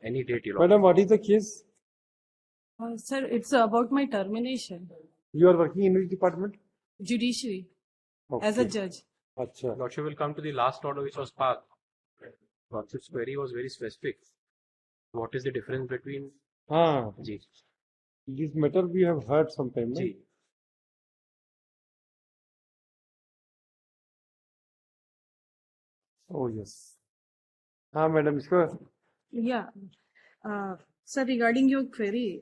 Any date you Madam, what is the case? Sir, it's about my termination. You are working in which department? Judiciary. As a Okay. judge. Acha. Lordship will come to the last order which was passed. Lordship's query was very specific. What is the difference between Ji. This matter we have heard sometime. No? Ji. Oh yes. Madam, sure. Yeah. Sir, regarding your query,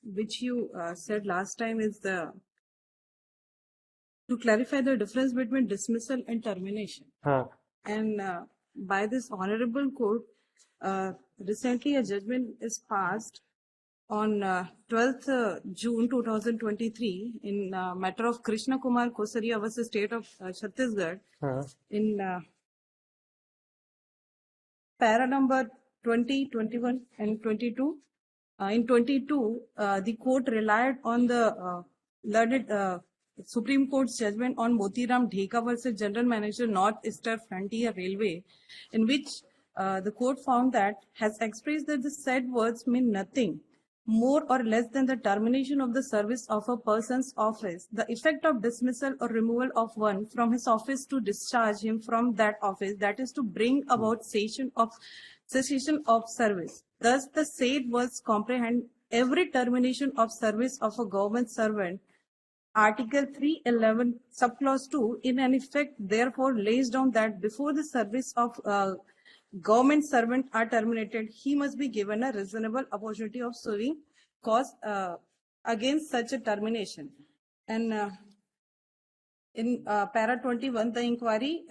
which you said last time is to clarify the difference between dismissal and termination. And by this honorable court, recently a judgment is passed on 12th June 2023 in matter of Krishna Kumar Kosaria versus State of Chhattisgarh in para number 20, 21 and 22. In 22, the court relied on the learned Supreme Court's judgment on Motiram Dheka versus General Manager Northeastern Frontier Railway, in which the court found that has expressed that the said words mean nothing more or less than the termination of the service of a person's office, the effect of dismissal or removal of one from his office to discharge him from that office, that is to bring about cessation of service. Thus, the said words comprehend every termination of service of a government servant. Article 311, subclause 2, in an effect, therefore, lays down that before the service of government servant are terminated, he must be given a reasonable opportunity of suing cause against such a termination. And in para 21, the inquiry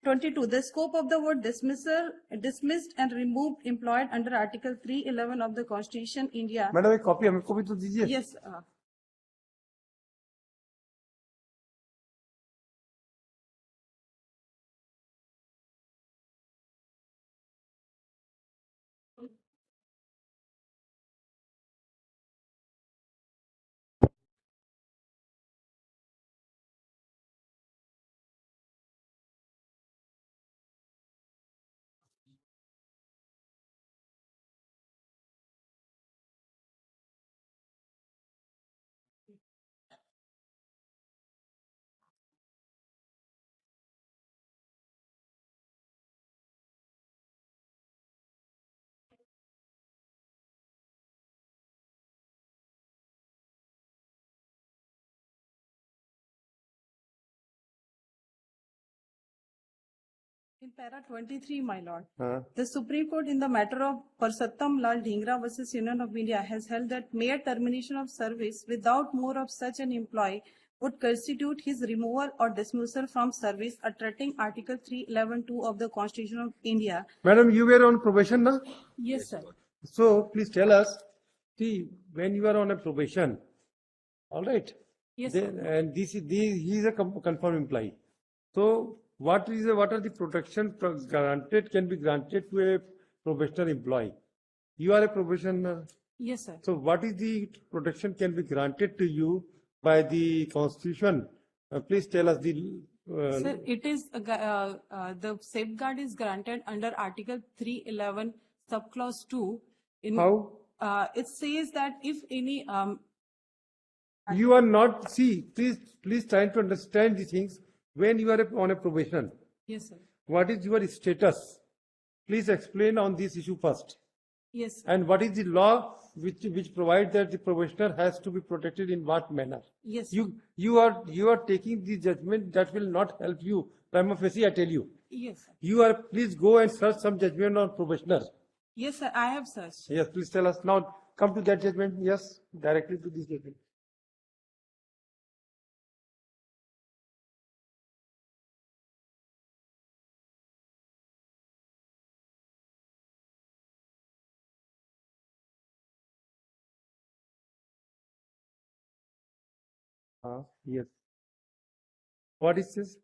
22, the scope of the word dismissed and removed employed under Article 311 of the Constitution, India. Madam, a copy हमको भी तो दीजिए. Yes. In para 23, my lord, the Supreme Court in the matter of Purushottam Lal Dhingra versus Union of India has held that mere termination of service without more of such an employee would constitute his removal or dismissal from service, attracting Article 311(2) of the Constitution of India. Madam, you were on probation, na? Yes, sir. So please tell us, see, when you are on a probation, all right? Yes, then, and he is a confirmed employee. So what are the protection can be granted to a probationary employee? You are a probationer. Yes, sir. So what is the protection can be granted to you by the Constitution? Please tell us the. Sir, it is the safeguard is granted under Article 311, subclause 2. How? It says that if any you are not, see, please try to understand these things. When you are on a probation, yes, sir. What is your status? Please explain on this issue first. Yes, sir. And what is the law which provides that the probationer has to be protected in what manner? Yes, sir. You are taking the judgment that will not help you. Prima facie, I tell you. Yes, sir. You are, please go and search some judgment on probationer. Yes, sir. I have searched. Yes, please tell us now. Come to that judgment. Yes, directly to this judgment. Yes. What is this?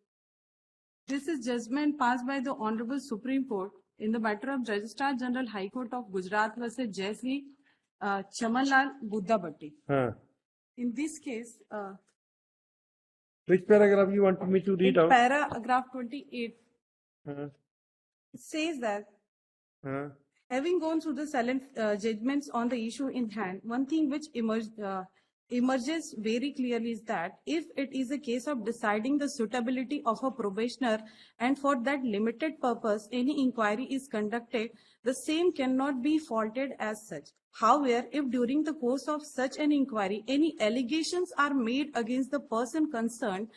This is judgment passed by the Honorable Supreme Court in the matter of Registrar General High Court of Gujarat versus Jaisli Chamanlal Buddhabatti. In this case, which paragraph you want me to read out? Paragraph 28. It says that Uh, having gone through the silent judgments on the issue in hand, one thing which emerges very clearly is that if it is a case of deciding the suitability of a probationer and for that limited purpose any inquiry is conducted, the same cannot be faulted as such. However, if during the course of such an inquiry any allegations are made against the person concerned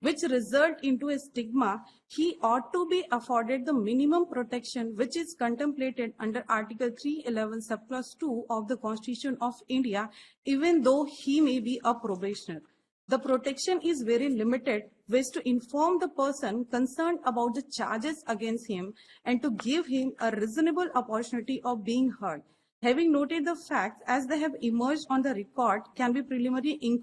which result into a stigma, he ought to be afforded the minimum protection which is contemplated under Article 311 subclause 2 of the Constitution of India, even though he may be a probationer. The protection is very limited, which to inform the person concerned about the charges against him and to give him a reasonable opportunity of being heard. Having noted the facts as they have emerged on the record, can be preliminary inquiry